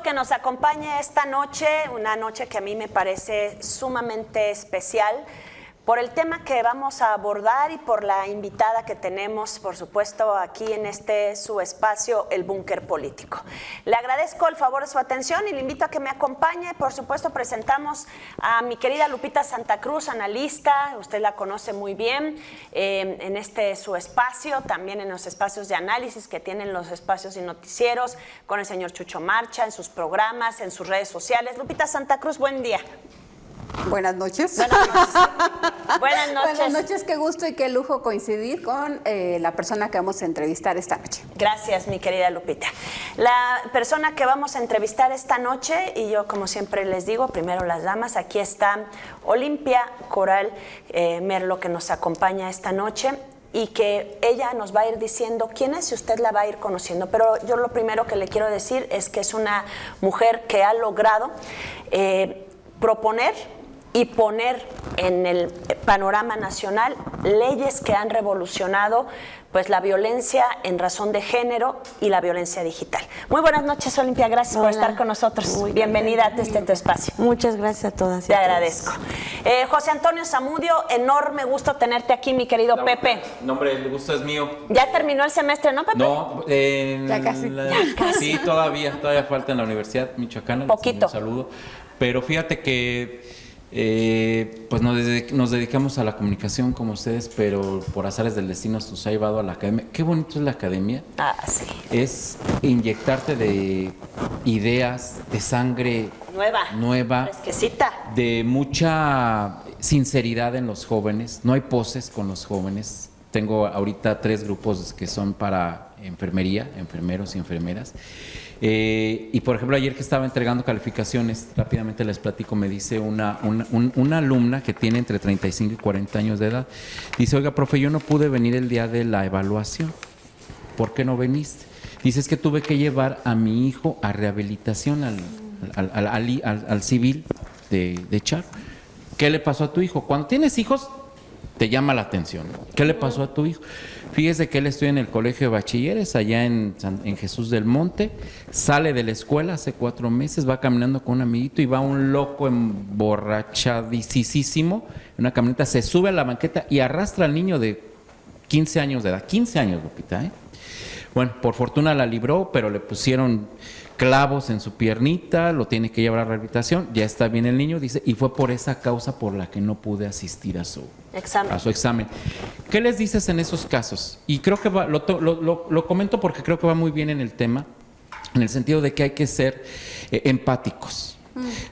que nos acompañe esta noche, una noche que a mí me parece sumamente especial por el tema que vamos a abordar y por la invitada que tenemos, por supuesto, aquí en su espacio, El Búnker Político. Le agradezco el favor de su atención y le invito a que me acompañe. Por supuesto, presentamos a mi querida Lupita Santa Cruz, analista, usted la conoce muy bien, en su espacio, también en los espacios de análisis que tienen los espacios y noticieros, con el señor Chucho Marcha, en sus programas, en sus redes sociales. Lupita Santa Cruz, buen día. Buenas noches. Buenas noches. Buenas noches. Buenas noches, qué gusto y qué lujo coincidir con la persona que vamos a entrevistar esta noche. Gracias, mi querida Lupita. La persona que vamos a entrevistar esta noche, y yo como siempre les digo, primero las damas, aquí está Olimpia Coral Merlo, que nos acompaña esta noche y que ella nos va a ir diciendo quién es y usted la va a ir conociendo. Pero yo lo primero que le quiero decir es que es una mujer que ha logrado proponer y poner en el panorama nacional leyes que han revolucionado pues la violencia en razón de género y la violencia digital. Muy buenas noches, Olimpia, gracias por estar con nosotros. Bienvenida a tu espacio. Muchas gracias a todas. Te agradezco. José Antonio Zamudio, enorme gusto tenerte aquí, mi querido Pepe. No, hombre, el gusto es mío. Ya terminó el semestre, ¿no, Pepe? No, ya casi. Sí, todavía falta en la Universidad Michoacana. Poquito. Un saludo. Pero fíjate que pues nos dedicamos a la comunicación como ustedes, pero por azares del destino nos ha llevado a la academia. Qué bonito es la academia. Ah, sí. Es inyectarte de ideas, de sangre nueva, fresquecita, de mucha sinceridad en los jóvenes. No hay poses con los jóvenes. Tengo ahorita 3 grupos que son para enfermería, enfermeros y enfermeras. Y por ejemplo, ayer que estaba entregando calificaciones, rápidamente les platico, me dice una alumna que tiene entre 35 y 40 años de edad, dice: oiga, profe, yo no pude venir el día de la evaluación. ¿Por qué no viniste? Dice: es que tuve que llevar a mi hijo a rehabilitación al civil de Char. ¿Qué le pasó a tu hijo? Cuando tienes hijos te llama la atención. ¿Qué le pasó a tu hijo? Fíjese que él estudia en el colegio de bachilleres allá en Jesús del Monte, sale de la escuela hace 4 meses, va caminando con un amiguito y va un loco emborrachadísimo en una camioneta, se sube a la banqueta y arrastra al niño de 15 años de edad. 15 años, Lupita, ¿eh? Bueno, por fortuna la libró, pero le pusieron clavos en su piernita, lo tiene que llevar a rehabilitación, ya está bien el niño, dice, y fue por esa causa por la que no pude asistir a su examen. ¿Qué les dices en esos casos? Y creo que lo comento porque creo que va muy bien en el tema, en el sentido de que hay que ser empáticos,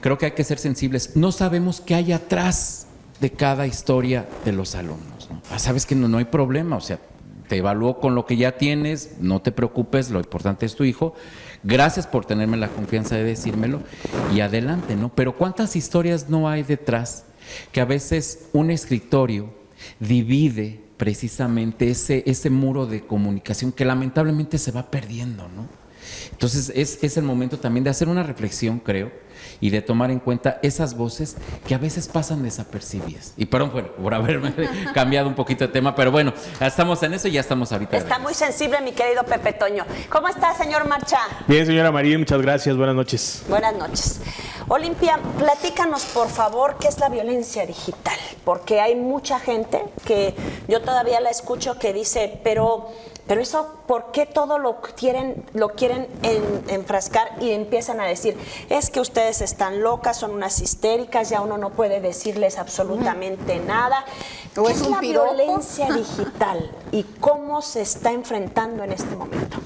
creo que hay que ser sensibles. No sabemos qué hay atrás de cada historia de los alumnos, ¿no? Sabes que no hay problema, o sea, te evalúo con lo que ya tienes, no te preocupes, lo importante es tu hijo. Gracias por tenerme la confianza de decírmelo y adelante, ¿no? Pero ¿cuántas historias no hay detrás que a veces un escritorio divide precisamente ese muro de comunicación que lamentablemente se va perdiendo, ¿no? Entonces es el momento también de hacer una reflexión, creo, y de tomar en cuenta esas voces que a veces pasan desapercibidas. Y perdón por haberme cambiado un poquito de tema, pero bueno, ya estamos en eso y ya estamos ahorita. Está muy sensible, mi querido Pepe Toño. ¿Cómo está, señor Marcha? Bien, señora María, muchas gracias. Buenas noches. Buenas noches. Olimpia, platícanos, por favor, ¿qué es la violencia digital? Porque hay mucha gente que yo todavía la escucho que dice, pero eso, ¿por qué todo lo quieren enfrascar y empiezan a decir, es que ustedes están locas, son unas histéricas, ya uno no puede decirles absolutamente nada? ¿Qué es la violencia digital y cómo se está enfrentando en este momento?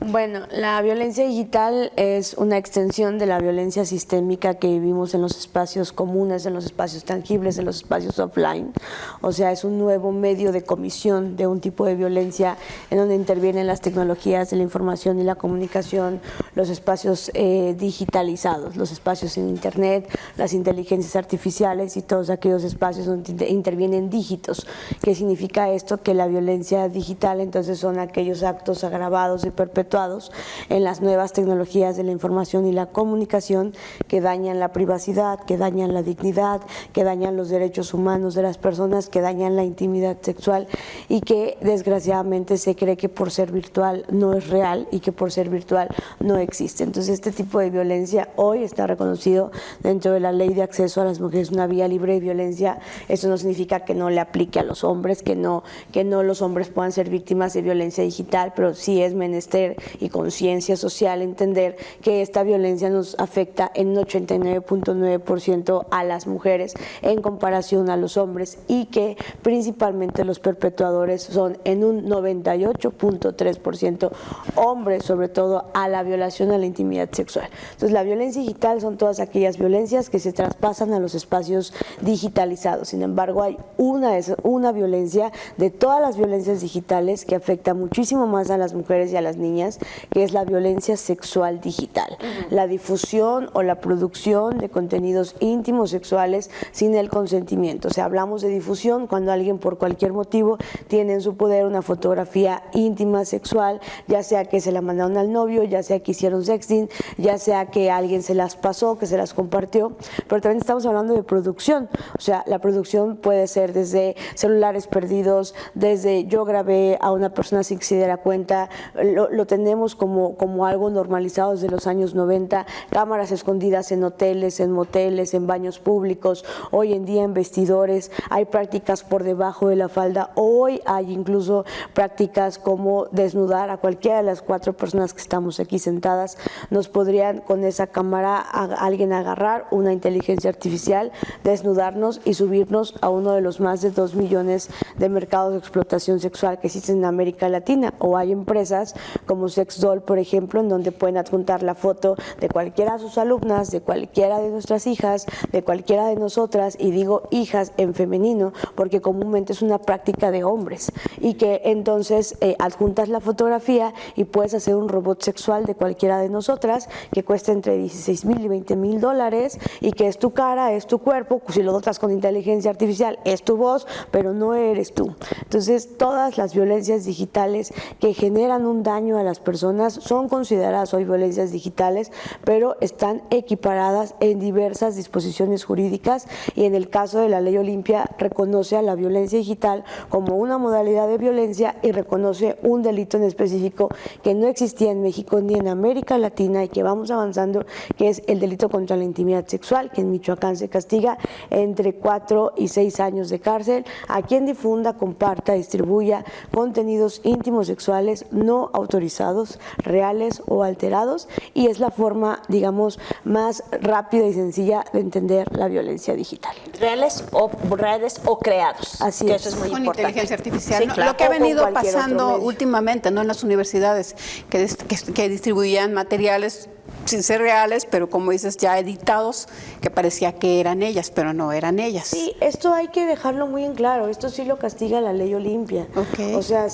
Bueno, la violencia digital es una extensión de la violencia sistémica que vivimos en los espacios comunes, en los espacios tangibles, en los espacios offline. O sea, es un nuevo medio de comisión de un tipo de violencia en donde intervienen las tecnologías de la información y la comunicación, los espacios digitalizados, los espacios en Internet, las inteligencias artificiales y todos aquellos espacios donde intervienen dígitos. ¿Qué significa esto? Que la violencia digital entonces son aquellos actos agravados y perpetuados perpetuados en las nuevas tecnologías de la información y la comunicación que dañan la privacidad, que dañan la dignidad, que dañan los derechos humanos de las personas, que dañan la intimidad sexual y que desgraciadamente se cree que por ser virtual no es real y que por ser virtual no existe. Entonces este tipo de violencia hoy está reconocido dentro de la Ley de Acceso a las Mujeres, una vía libre de violencia. Eso no significa que no le aplique a los hombres, que no los hombres puedan ser víctimas de violencia digital, pero sí es menester y conciencia social entender que esta violencia nos afecta en un 89.9% a las mujeres en comparación a los hombres y que principalmente los perpetuadores son en un 98.3% hombres, sobre todo a la violación a la intimidad sexual. Entonces la violencia digital son todas aquellas violencias que se traspasan a los espacios digitalizados. Sin embargo, hay una violencia de todas las violencias digitales que afecta muchísimo más a las mujeres y a las niñas, que es la violencia sexual digital. La difusión o la producción de contenidos íntimos sexuales sin el consentimiento. O sea, hablamos de difusión cuando alguien por cualquier motivo tiene en su poder una fotografía íntima sexual, ya sea que se la mandaron al novio, ya sea que hicieron sexting, ya sea que alguien se las pasó, que se las compartió, pero también estamos hablando de producción. O sea, la producción puede ser desde celulares perdidos, desde yo grabé a una persona sin que se diera cuenta, lo tenemos como algo normalizado desde los años 90, cámaras escondidas en hoteles, en moteles, en baños públicos, hoy en día en vestidores, hay prácticas por debajo de la falda, hoy hay incluso prácticas como desnudar a cualquiera de las 4 personas que estamos aquí sentadas. Nos podrían con esa cámara alguien agarrar una inteligencia artificial, desnudarnos y subirnos a uno de los más de 2 millones de mercados de explotación sexual que existen en América Latina. O hay empresas como Sexdoll, por ejemplo, en donde pueden adjuntar la foto de cualquiera de sus alumnas, de cualquiera de nuestras hijas, de cualquiera de nosotras, y digo hijas en femenino porque comúnmente es una práctica de hombres, y que entonces adjuntas la fotografía y puedes hacer un robot sexual de cualquiera de nosotras que cuesta entre 16,000 y 20,000 dólares y que es tu cara, es tu cuerpo, si lo dotas con inteligencia artificial es tu voz, pero no eres tú. Entonces todas las violencias digitales que generan un daño a las personas son consideradas hoy violencias digitales, pero están equiparadas en diversas disposiciones jurídicas, y en el caso de la Ley Olimpia reconoce a la violencia digital como una modalidad de violencia y reconoce un delito en específico que no existía en México ni en América Latina y que vamos avanzando, que es el delito contra la intimidad sexual, que en Michoacán se castiga entre 4 y 6 años de cárcel a quien difunda, comparta, distribuya contenidos íntimos sexuales no autorizados, reales o alterados, y es la forma, digamos, más rápida y sencilla de entender la violencia digital. Reales o creados. Así que es. eso es muy Con importante. inteligencia artificial. Sí, ¿no? claro. Lo que ha O con venido cualquier otro pasando medio. últimamente, ¿no? En las universidades que distribuían materiales sin ser reales, pero como dices, ya editados, que parecía que eran ellas, pero no eran ellas. Sí, esto hay que dejarlo muy en claro, esto sí lo castiga la Ley Olimpia. Ok. O sea,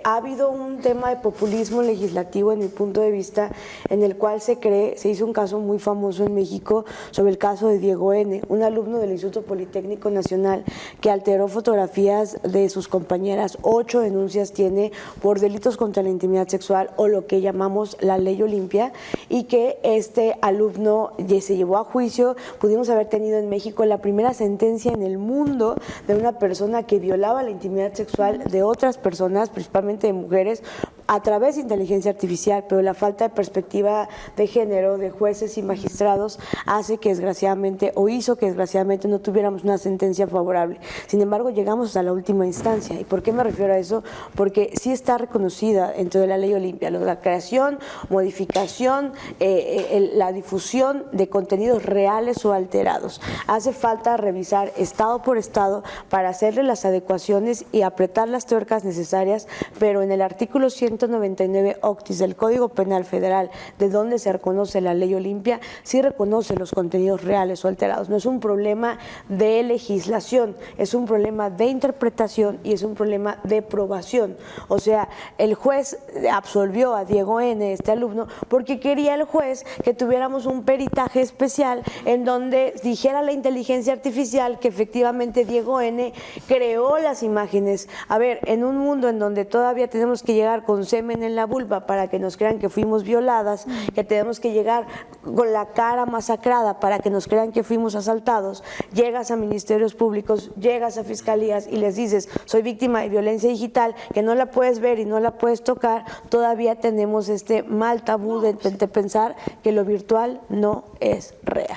ha habido un tema de populismo legislativo en mi punto de vista, en el cual se hizo un caso muy famoso en México sobre el caso de Diego N., un alumno del Instituto Politécnico Nacional que alteró fotografías de sus compañeras. 8 denuncias tiene por delitos contra la intimidad sexual, o lo que llamamos la Ley Olimpia, y que este alumno se llevó a juicio. Pudimos haber tenido en México la primera sentencia en el mundo de una persona que violaba la intimidad sexual de otras personas, principalmente de mujeres, a través de inteligencia artificial, pero la falta de perspectiva de género de jueces y magistrados hace que desgraciadamente, o hizo que desgraciadamente no tuviéramos una sentencia favorable. Sin embargo, llegamos hasta la última instancia. ¿Y por qué me refiero a eso? Porque sí está reconocida dentro de la Ley Olimpia la creación, modificación, la difusión de contenidos reales o alterados. Hace falta revisar estado por estado para hacerle las adecuaciones y apretar las tuercas necesarias, pero en el artículo 199 octis del Código Penal Federal, de donde se reconoce la Ley Olimpia, sí reconoce los contenidos reales o alterados. No es un problema de legislación, es un problema de interpretación y es un problema de probación. O sea, el juez absolvió a Diego N., este alumno, porque quería el juez que tuviéramos un peritaje especial en donde dijera la inteligencia artificial que efectivamente Diego N. creó las imágenes. A ver, en un mundo en donde todavía tenemos que llegar con con semen en la vulva para que nos crean que fuimos violadas, que tenemos que llegar con la cara masacrada para que nos crean que fuimos asaltados, llegas a ministerios públicos, llegas a fiscalías y les dices, soy víctima de violencia digital, que no la puedes ver y no la puedes tocar, todavía tenemos este mal tabú de pensar que lo virtual no es real.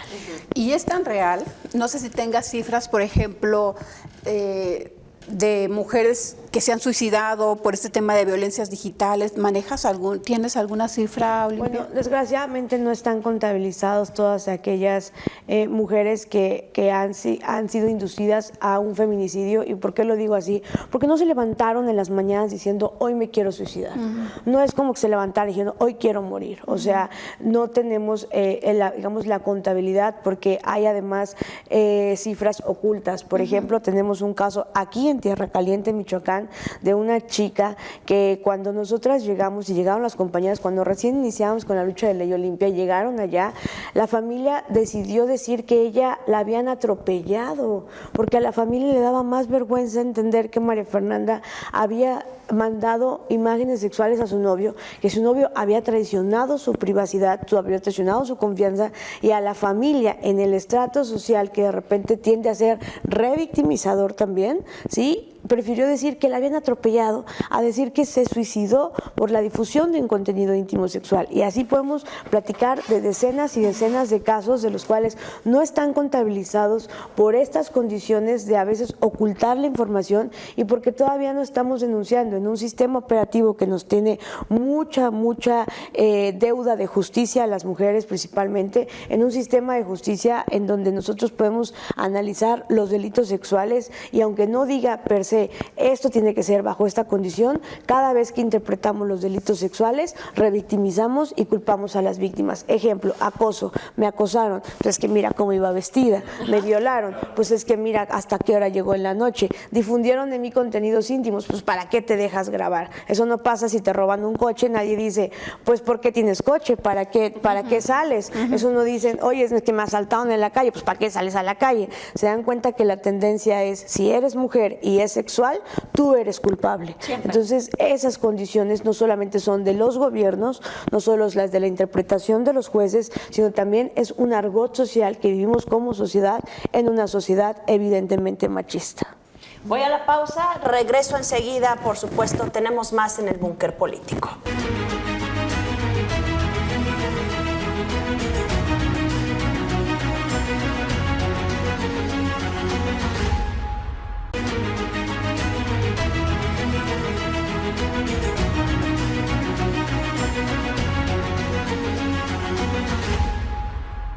Y es tan real, no sé si tengas cifras, por ejemplo, de mujeres que se han suicidado por este tema de violencias digitales. ¿Tienes alguna cifra, Olimpia? Bueno, desgraciadamente no están contabilizados todas aquellas mujeres que han sido inducidas a un feminicidio. ¿Y por qué lo digo así? Porque no se levantaron en las mañanas diciendo, hoy me quiero suicidar. No es como que se levantaron diciendo, hoy quiero morir. O sea, no tenemos, digamos, la contabilidad, porque hay además cifras ocultas. Por ejemplo, tenemos un caso aquí en Tierra Caliente, Michoacán, de una chica que cuando nosotras llegamos y llegaron las compañeras, cuando recién iniciamos con la lucha de Ley Olimpia, llegaron allá, la familia decidió decir que ella la habían atropellado, porque a la familia le daba más vergüenza entender que María Fernanda había mandado imágenes sexuales a su novio, que su novio había traicionado su privacidad, había traicionado su confianza, y a la familia en el estrato social que de repente tiende a ser revictimizador también, ¿sí? Prefirió decir que la habían atropellado a decir que se suicidó por la difusión de un contenido íntimo sexual. Y así podemos platicar de decenas y decenas de casos de los cuales no están contabilizados por estas condiciones de a veces ocultar la información y porque todavía no estamos denunciando en un sistema operativo que nos tiene mucha deuda de justicia a las mujeres principalmente, en un sistema de justicia en donde nosotros podemos analizar los delitos sexuales y aunque no diga per se esto tiene que ser bajo esta condición, cada vez que interpretamos los delitos sexuales revictimizamos y culpamos a las víctimas. Ejemplo, acoso, me acosaron, pues es que mira cómo iba vestida, me violaron, pues es que mira hasta qué hora llegó en la noche, difundieron de mí contenidos íntimos, pues ¿para qué te dejas grabar? Eso no pasa si te roban un coche, nadie dice, pues ¿por qué tienes coche? ¿Para qué sales? Eso no dicen, oye, es que me asaltaron en la calle, pues ¿para qué sales a la calle? Se dan cuenta que la tendencia es, si eres mujer y es sexual, tú eres culpable. Siempre. Entonces, esas condiciones no solamente son de los gobiernos, no solo las de la interpretación de los jueces, sino también es un argot social que vivimos como sociedad en una sociedad evidentemente machista. Voy a la pausa, regreso enseguida, por supuesto, tenemos más en el búnker político.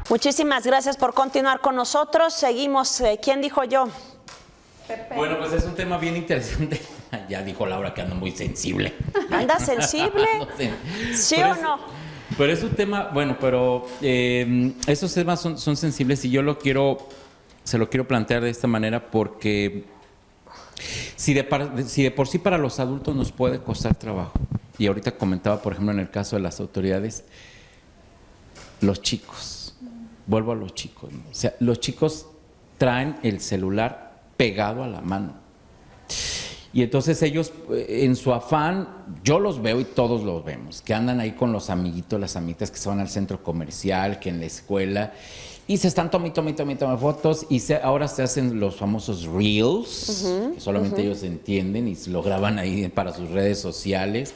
Muchísimas gracias por continuar con nosotros. Seguimos. ¿Quién dijo yo? Pepe. Bueno, pues es un tema bien interesante. Ya dijo Laura que ando muy sensible. ¿Anda sensible? No sé. ¿Sí o no? Pero es un tema, bueno, pero esos temas son sensibles y yo se lo quiero plantear de esta manera porque si de por sí para los adultos nos puede costar trabajo, y ahorita comentaba, por ejemplo, en el caso de las autoridades, los chicos. Vuelvo a los chicos, ¿no? O sea, los chicos traen el celular pegado a la mano. Y entonces ellos, en su afán, yo los veo y todos los vemos, que andan ahí con los amiguitos, las amiguitas que se van al centro comercial, que en la escuela, y se están tomando fotos, y ahora se hacen los famosos reels, que solamente ellos entienden y se lo graban ahí para sus redes sociales.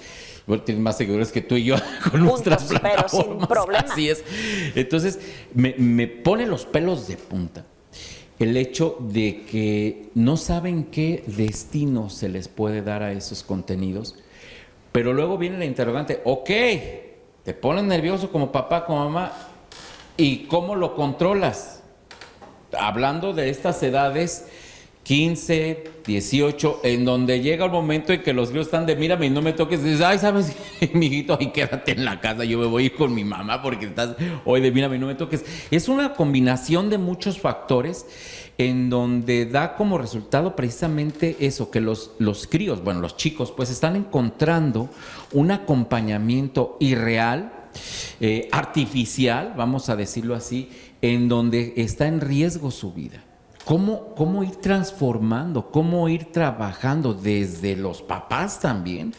Bueno, tienes más seguidores que tú y yo con nuestras plataformas. Pero sin problema. Así es. Entonces, me pone los pelos de punta el hecho de que no saben qué destino se les puede dar a esos contenidos, pero luego viene la interrogante, ok, te pones nervioso como papá, como mamá, ¿y cómo lo controlas? Hablando de estas edades, 15, 18, en donde llega el momento en que los críos están de mírame y no me toques, dices, ay, ¿sabes qué, mijito? Ahí quédate en la casa, yo me voy a ir con mi mamá porque estás hoy de mírame y no me toques. Es una combinación de muchos factores en donde da como resultado precisamente eso, que los críos, bueno, los chicos, pues están encontrando un acompañamiento irreal, artificial, vamos a decirlo así, en donde está en riesgo su vida. ¿Cómo ir transformando, cómo ir trabajando desde los papás también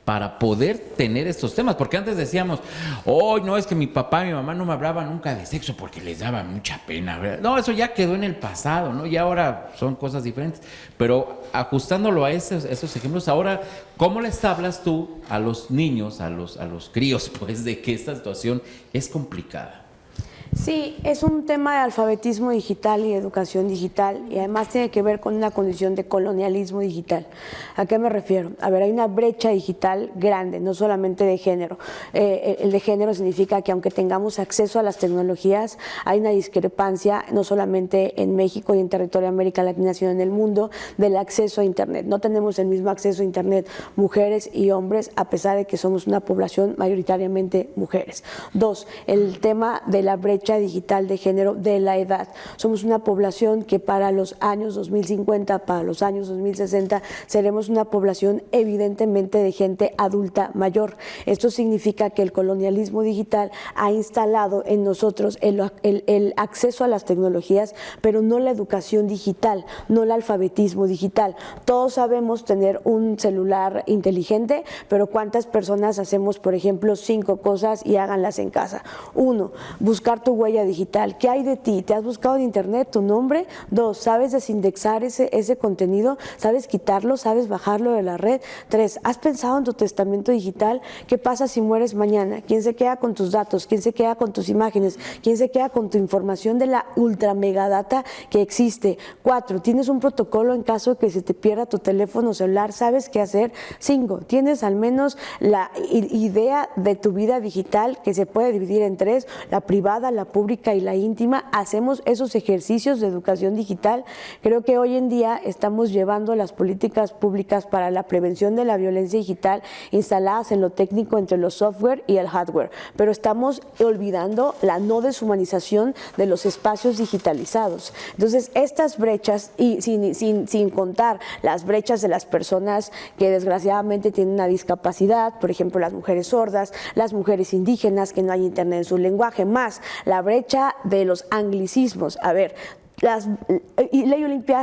para poder tener estos temas, porque antes decíamos, oh, no, es que mi papá y mi mamá no me hablaban nunca de sexo porque les daba mucha pena, ¿verdad? No, eso ya quedó en el pasado, ¿no? Y ahora son cosas diferentes, pero ajustándolo a esos ejemplos, ahora, ¿cómo les hablas tú a los niños, a los críos, pues, de que esta situación es complicada? Sí, es un tema de alfabetismo digital y educación digital, y además tiene que ver con una condición de colonialismo digital. ¿A qué me refiero? A ver, hay una brecha digital grande, no solamente de género. El de género significa que aunque tengamos acceso a las tecnologías, hay una discrepancia, no solamente en México y en territorio de América Latina, sino en el mundo, del acceso a Internet. No tenemos el mismo acceso a Internet mujeres y hombres, a pesar de que somos una población mayoritariamente mujeres. 2, el tema de la brecha digital de género de la edad. Somos una población que para los años 2050, para los años 2060, seremos una población evidentemente de gente adulta mayor. Esto significa que el colonialismo digital ha instalado en nosotros el acceso a las tecnologías, pero no la educación digital, no el alfabetismo digital. Todos sabemos tener un celular inteligente, pero ¿cuántas personas hacemos, por ejemplo, 5 cosas y háganlas en casa? 1, buscar tu huella digital. ¿Qué hay de ti? ¿Te has buscado en internet tu nombre? 2, ¿sabes desindexar ese contenido? ¿Sabes quitarlo? ¿Sabes bajarlo de la red? 3, ¿has pensado en tu testamento digital? ¿Qué pasa si mueres mañana? ¿Quién se queda con tus datos? ¿Quién se queda con tus imágenes? ¿Quién se queda con tu información de la ultra megadata que existe? 4, ¿tienes un protocolo en caso de que se te pierda tu teléfono celular? ¿Sabes qué hacer? 5, ¿tienes al menos la idea de tu vida digital, que se puede dividir en 3, la privada, la pública y la íntima? Hacemos esos ejercicios de educación digital. Creo que hoy en día estamos llevando las políticas públicas para la prevención de la violencia digital instaladas en lo técnico entre los software y el hardware, pero estamos olvidando la no deshumanización de los espacios digitalizados. Entonces, estas brechas, y sin contar las brechas de las personas que desgraciadamente tienen una discapacidad, por ejemplo, las mujeres sordas, las mujeres indígenas, que no hay internet en su lenguaje, más la brecha de los anglicismos. A ver, Ley Olimpia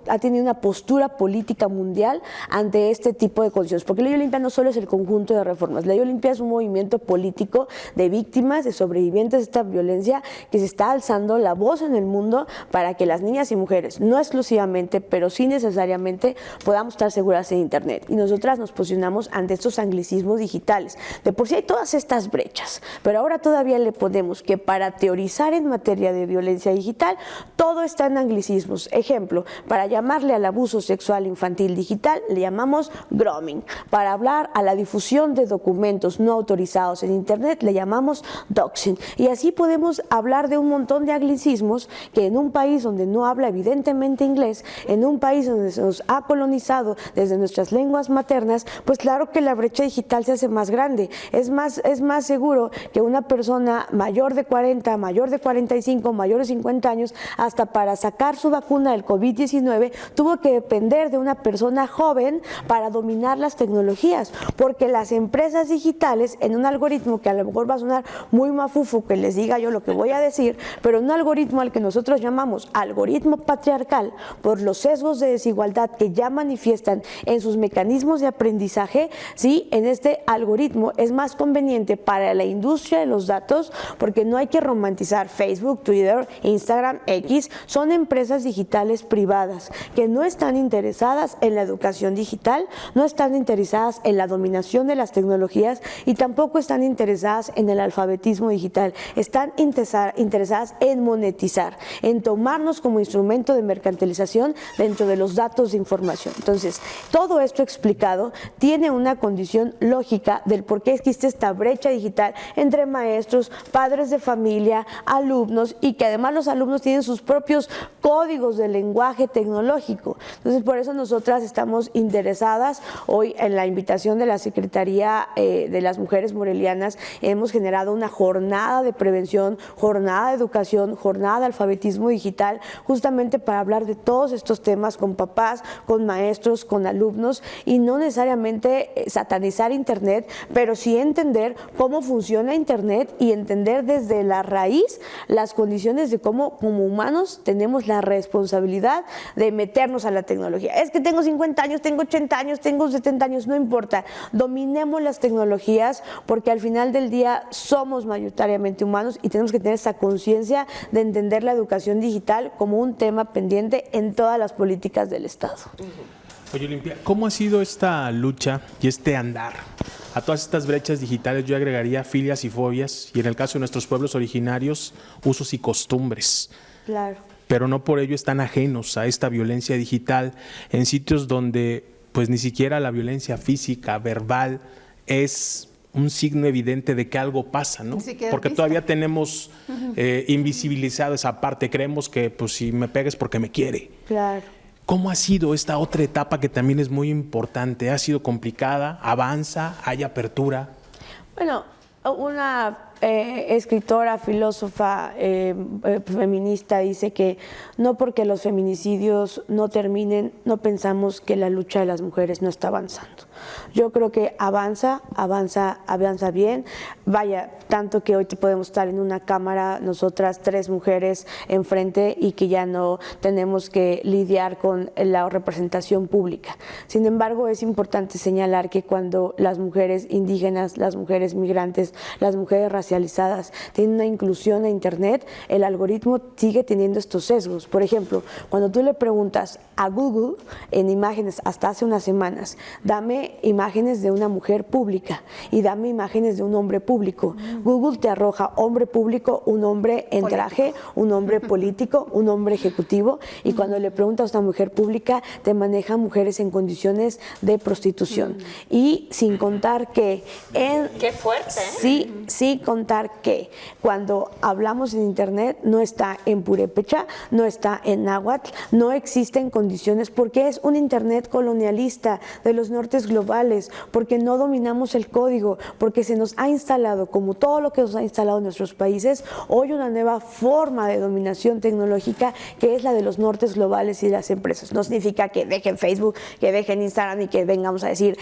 ha tenido una postura política mundial ante este tipo de condiciones, porque Ley Olimpia no solo es el conjunto de reformas. Ley Olimpia es un movimiento político de víctimas, de sobrevivientes de esta violencia, que se está alzando la voz en el mundo para que las niñas y mujeres, no exclusivamente, pero sí necesariamente, podamos estar seguras en Internet. Y nosotras nos posicionamos ante estos anglicismos digitales. De por sí hay todas estas brechas, pero ahora todavía le ponemos que para teorizar en materia de violencia digital, todo está en anglicismos. Ejemplo, para llamarle al abuso sexual infantil digital, le llamamos grooming. Para hablar a la difusión de documentos no autorizados en Internet, le llamamos doxing. Y así podemos hablar de un montón de anglicismos que en un país donde no habla evidentemente inglés, en un país donde se nos ha colonizado desde nuestras lenguas maternas, pues claro que la brecha digital se hace más grande. Es más seguro que una persona mayor de 40, mayor de 45, mayor de 50 años, hasta para sacar su vacuna del COVID-19, tuvo que depender de una persona joven para dominar las tecnologías, porque las empresas digitales, en un algoritmo que a lo mejor va a sonar muy mafufo que les diga yo lo que voy a decir, pero un algoritmo al que nosotros llamamos algoritmo patriarcal, por los sesgos de desigualdad que ya manifiestan en sus mecanismos de aprendizaje, ¿sí? En este algoritmo es más conveniente para la industria de los datos, porque no hay que romantizar Facebook, Twitter, Instagram, X, son empresas digitales privadas que no están interesadas en la educación digital, no están interesadas en la dominación de las tecnologías y tampoco están interesadas en el alfabetismo digital. Están interesadas en monetizar, en tomarnos como instrumento de mercantilización dentro de los datos de información. Entonces, todo esto explicado tiene una condición lógica del por qué existe esta brecha digital entre maestros, padres de familia, alumnos, y que además los alumnos tienen sus propios códigos de lenguaje tecnológico. Entonces, por eso nosotras estamos interesadas hoy en la invitación de la Secretaría de las Mujeres Morelianas. Hemos generado una jornada de prevención, jornada de educación, jornada de alfabetismo digital, justamente para hablar de todos estos temas con papás, con maestros, con alumnos, y no necesariamente satanizar Internet, pero sí entender cómo funciona Internet y entender desde la raíz las condiciones de cómo como humanos humanos tenemos la responsabilidad de meternos a la tecnología. Es que tengo 50 años, tengo 80 años, tengo 70 años, no importa. Dominemos las tecnologías porque al final del día somos mayoritariamente humanos y tenemos que tener esa conciencia de entender la educación digital como un tema pendiente en todas las políticas del Estado. Oye, Olimpia, ¿cómo ha sido esta lucha y este andar a todas estas brechas digitales? Yo agregaría filias y fobias, y en el caso de nuestros pueblos originarios, usos y costumbres. Claro. Pero no por ello están ajenos a esta violencia digital en sitios donde pues ni siquiera la violencia física, verbal, es un signo evidente de que algo pasa, ¿no? Porque todavía tenemos invisibilizado esa parte, creemos que pues si me pega es porque me quiere. Claro. ¿Cómo ha sido esta otra etapa que también es muy importante? ¿Ha sido complicada? ¿Avanza? ¿Hay apertura? Bueno, una escritora, filósofa, feminista dice que no porque los feminicidios no terminen, no pensamos que la lucha de las mujeres no está avanzando. Yo creo que avanza bien. Vaya, tanto que hoy podemos estar en una cámara, nosotras 3 mujeres enfrente y que ya no tenemos que lidiar con la representación pública. Sin embargo, es importante señalar que cuando las mujeres indígenas, las mujeres migrantes, las mujeres racializadas tienen una inclusión a Internet, el algoritmo sigue teniendo estos sesgos. Por ejemplo, cuando tú le preguntas a Google en imágenes hasta hace unas semanas, dame imágenes de una mujer pública y dame imágenes de un hombre público. Google te arroja hombre público, un hombre en traje, un hombre político, un hombre ejecutivo, y cuando le preguntas a una mujer pública te maneja mujeres en condiciones de prostitución. Y sin contar que Qué fuerte, ¿eh? Sí contar que cuando hablamos en Internet no está en purépecha, no está en náhuatl, no existen condiciones porque es un Internet colonialista de los nortes globales, porque no dominamos el código, porque se nos ha instalado, como todo lo que nos ha instalado en nuestros países, hoy una nueva forma de dominación tecnológica que es la de los nortes globales y de las empresas. No significa que dejen Facebook, que dejen Instagram y que vengamos a decir,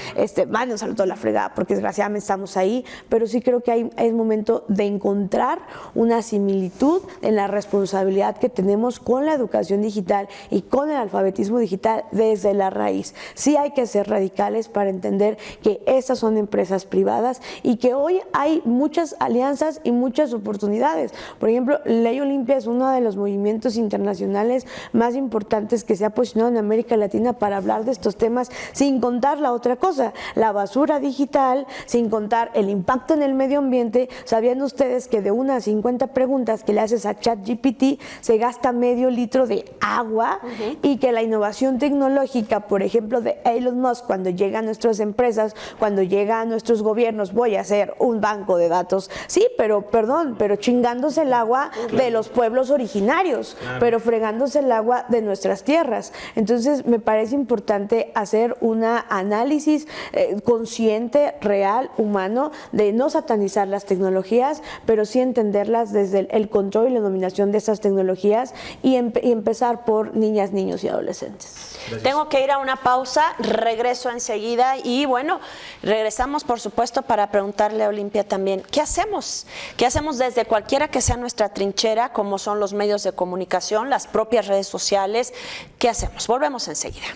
mándenos a toda la fregada, porque desgraciadamente estamos ahí, pero sí creo que es momento de encontrar una similitud en la responsabilidad que tenemos con la educación digital y con el alfabetismo digital desde la raíz. Sí hay que ser radicales para entender que estas son empresas privadas y que hoy hay muchas alianzas y muchas oportunidades. Por ejemplo, Ley Olimpia es uno de los movimientos internacionales más importantes que se ha posicionado en América Latina para hablar de estos temas, sin contar la otra cosa, la basura digital, sin contar el impacto en el medio ambiente. ¿Sabían ustedes que de unas 50 preguntas que le haces a ChatGPT se gasta medio litro de agua? Y que la innovación tecnológica, por ejemplo, de Elon Musk, cuando llega a nuestras empresas, cuando llega a nuestros gobiernos, voy a hacer un banco de datos, sí, pero chingándose el agua de los pueblos originarios, pero fregándose el agua de nuestras tierras. Entonces, me parece importante hacer un análisis consciente, real, humano, de no satanizar las tecnologías, pero sí entenderlas desde el control y la dominación de estas tecnologías y empezar por niñas, niños y adolescentes. Gracias. Tengo que ir a una pausa, regreso enseguida y bueno, regresamos por supuesto para preguntarle a Olimpia también, ¿qué hacemos? ¿Qué hacemos desde cualquiera que sea nuestra trinchera, como son los medios de comunicación, las propias redes sociales? ¿Qué hacemos? Volvemos enseguida.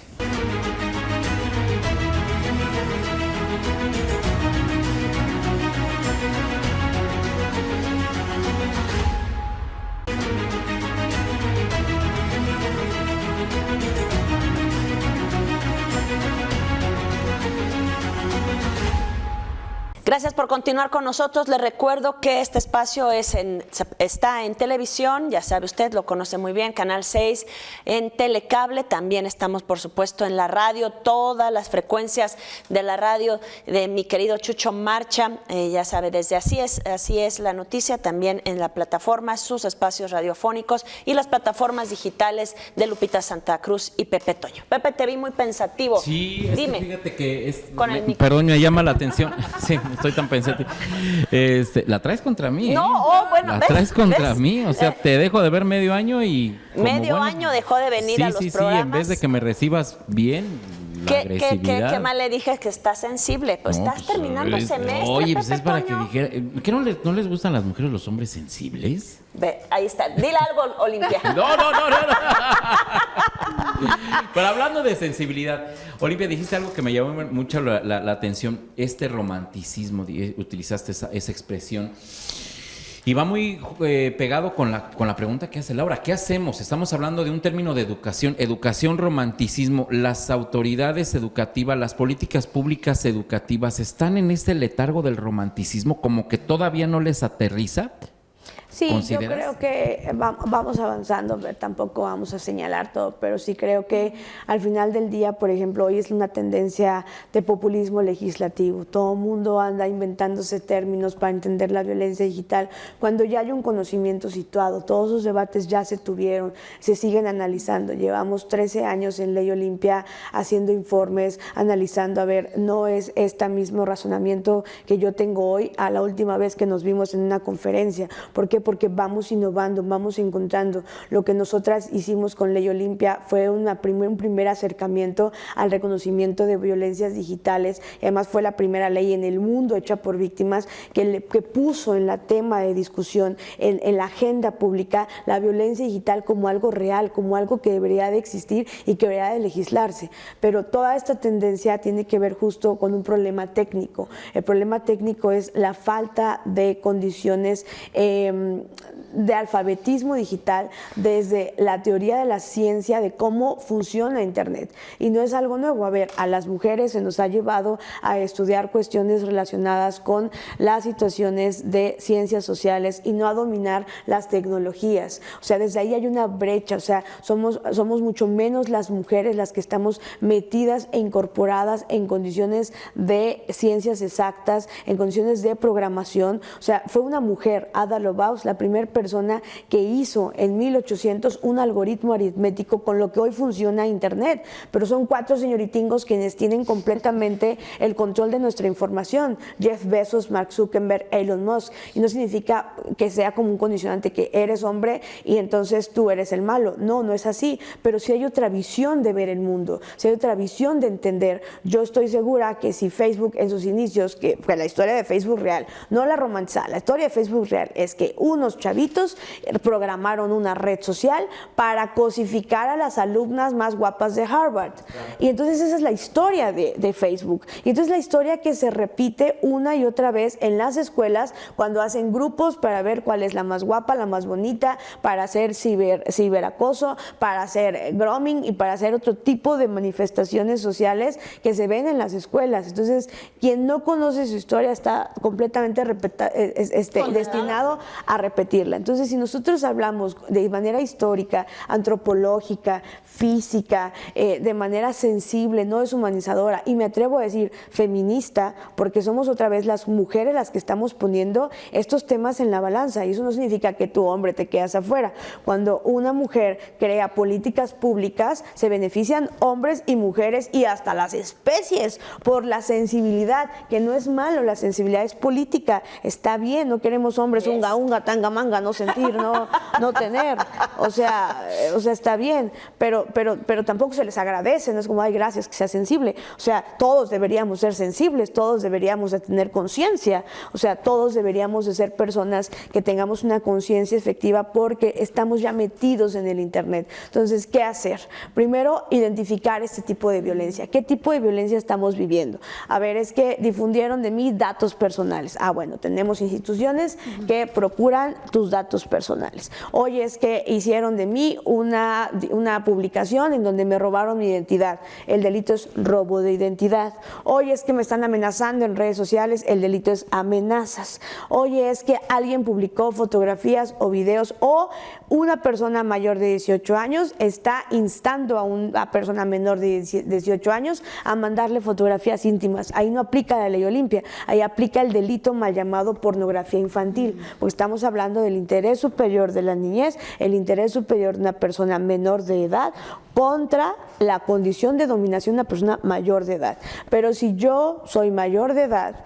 Gracias por continuar con nosotros. Les recuerdo que este espacio está en televisión, ya sabe usted, lo conoce muy bien, Canal 6, en Telecable. También estamos, por supuesto, en la radio, todas las frecuencias de la radio de mi querido Chucho Marcha. Ya sabe, desde Así es la noticia, también en la plataforma, sus espacios radiofónicos y las plataformas digitales de Lupita Santa Cruz y Pepe Toño. Pepe, te vi muy pensativo. Sí, dime. Fíjate que Perdón, me llama la atención. Sí, estoy tan pensativo. La traes contra mí. No, bueno, la traes contra mí. O sea, te dejo de ver medio año y. Medio año dejó de venir a los programas. Sí, en vez de que me recibas bien, la agresividad. ¿Qué mal le dije? Que está sensible. Pues No, estás pues, terminando semestre, oye, pues Pepe es para Toño. que dijera. ¿Qué no les gustan a las mujeres los hombres sensibles? Ve, ahí está. Dile algo, Olimpia. No. Pero hablando de sensibilidad, Olimpia, dijiste algo que me llamó mucho la atención, este romanticismo, utilizaste esa expresión. Y va muy pegado con la pregunta que hace Laura. ¿Qué hacemos? Estamos hablando de un término de educación, romanticismo. Las autoridades educativas, las políticas públicas educativas, ¿están en este letargo del romanticismo como que todavía no les aterriza? Sí, yo creo que vamos avanzando, tampoco vamos a señalar todo, pero sí creo que al final del día, por ejemplo, hoy es una tendencia de populismo legislativo. Todo el mundo anda inventándose términos para entender la violencia digital, cuando ya hay un conocimiento situado. Todos esos debates ya se tuvieron, se siguen analizando. Llevamos 13 años en Ley Olimpia haciendo informes, analizando, a ver, no es este mismo razonamiento que yo tengo hoy a la última vez que nos vimos en una conferencia. ¿Por qué? Porque vamos innovando, vamos encontrando. Lo que nosotras hicimos con Ley Olimpia fue un primer acercamiento al reconocimiento de violencias digitales. Además fue la primera ley en el mundo hecha por víctimas que puso en la tema de discusión, en la agenda pública, la violencia digital como algo real, como algo que debería de existir y que debería de legislarse. Pero toda esta tendencia tiene que ver justo con un problema técnico. El problema técnico es la falta de condiciones de alfabetismo digital desde la teoría de la ciencia de cómo funciona Internet. Y no es algo nuevo. A ver, a las mujeres se nos ha llevado a estudiar cuestiones relacionadas con las situaciones de ciencias sociales y no a dominar las tecnologías. O sea, desde ahí hay una brecha. O sea, somos mucho menos las mujeres las que estamos metidas e incorporadas en condiciones de ciencias exactas, en condiciones de programación. O sea, fue una mujer, Ada Lovelace, la primera persona que hizo en 1800 un algoritmo aritmético con lo que hoy funciona Internet, pero son 4 señoritingos quienes tienen completamente el control de nuestra información: Jeff Bezos, Mark Zuckerberg, Elon Musk. Y no significa que sea como un condicionante que eres hombre y entonces tú eres el malo. No, no es así, pero sí hay otra visión de ver el mundo, sí hay otra visión de entender. Yo estoy segura que si Facebook en sus inicios, que la historia de Facebook real, no la romantizada, la historia de Facebook real es que unos chavitos programaron una red social para cosificar a las alumnas más guapas de Harvard. Y entonces esa es la historia de Facebook. Y entonces la historia que se repite una y otra vez en las escuelas cuando hacen grupos para ver cuál es la más guapa, la más bonita, para hacer ciberacoso, para hacer grooming y para hacer otro tipo de manifestaciones sociales que se ven en las escuelas. Entonces, quien no conoce su historia está completamente destinado a repetirla. Entonces, si nosotros hablamos de manera histórica, antropológica, física, de manera sensible, no deshumanizadora, y me atrevo a decir feminista, porque somos otra vez las mujeres las que estamos poniendo estos temas en la balanza, y eso no significa que tú, hombre, te quedas afuera. Cuando una mujer crea políticas públicas, se benefician hombres y mujeres y hasta las especies por la sensibilidad, que no es malo, la sensibilidad es política, está bien, no queremos hombres unga unga, tanga manga, no sentir, no tener, o sea está bien, pero tampoco se les agradece, no es como, ay, gracias que sea sensible. O sea, todos deberíamos ser sensibles, todos deberíamos de tener conciencia, o sea, todos deberíamos de ser personas que tengamos una conciencia efectiva porque estamos ya metidos en el Internet. Entonces, ¿qué hacer? Primero, identificar este tipo de violencia. ¿Qué tipo de violencia estamos viviendo? A ver, es que difundieron de mí datos personales. Ah, bueno, tenemos instituciones que procuran tus datos personales. Oye, es que hicieron de mí una publicación en donde me robaron mi identidad. El delito es robo de identidad. Oye, es que me están amenazando en redes sociales. El delito es amenazas. Oye, es que alguien publicó fotografías o videos, o una persona mayor de 18 años está instando a una persona menor de 18 años a mandarle fotografías íntimas. Ahí no aplica la Ley Olimpia, ahí aplica el delito mal llamado pornografía infantil, porque estamos hablando del interés superior de la niñez, el interés superior de una persona menor de edad contra la condición de dominación de una persona mayor de edad. Pero si yo soy mayor de edad,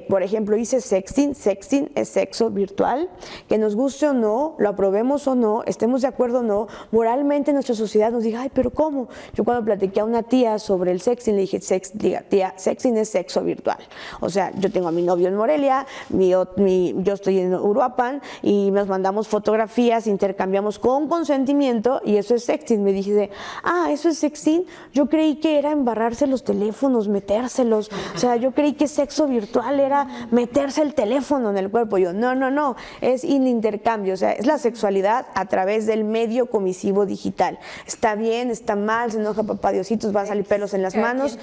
por ejemplo, hice sexting es sexo virtual, que nos guste o no, lo aprobemos o no, estemos de acuerdo o no, moralmente nuestra sociedad nos diga, ay, pero ¿cómo? Yo cuando platiqué a una tía sobre el sexting, le dije, tía, sexting es sexo virtual. O sea, yo tengo a mi novio en Morelia, yo estoy en Uruapan y nos mandamos fotografías, intercambiamos con consentimiento y eso es sexting. Me dije, eso es sexting. Yo creí que era embarrarse los teléfonos, metérselos. O sea, yo creí que sexo virtual era meterse el teléfono en el cuerpo. Yo, no, es un intercambio. O sea, es la sexualidad a través del medio comisivo digital. Está bien, está mal, se enoja papá Diositos, va a salir pelos en las manos.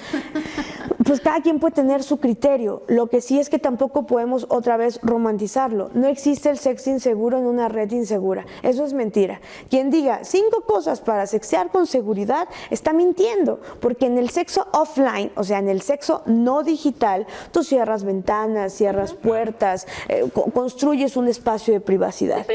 Pues cada quien puede tener su criterio. Lo que sí es que tampoco podemos otra vez romantizarlo. No existe el sexo inseguro en una red insegura. Eso es mentira. Quien diga 5 cosas para sexear con seguridad está mintiendo, porque en el sexo offline, o sea, en el sexo no digital, tú cierras ventanas, cierras puertas, construyes un espacio de privacidad.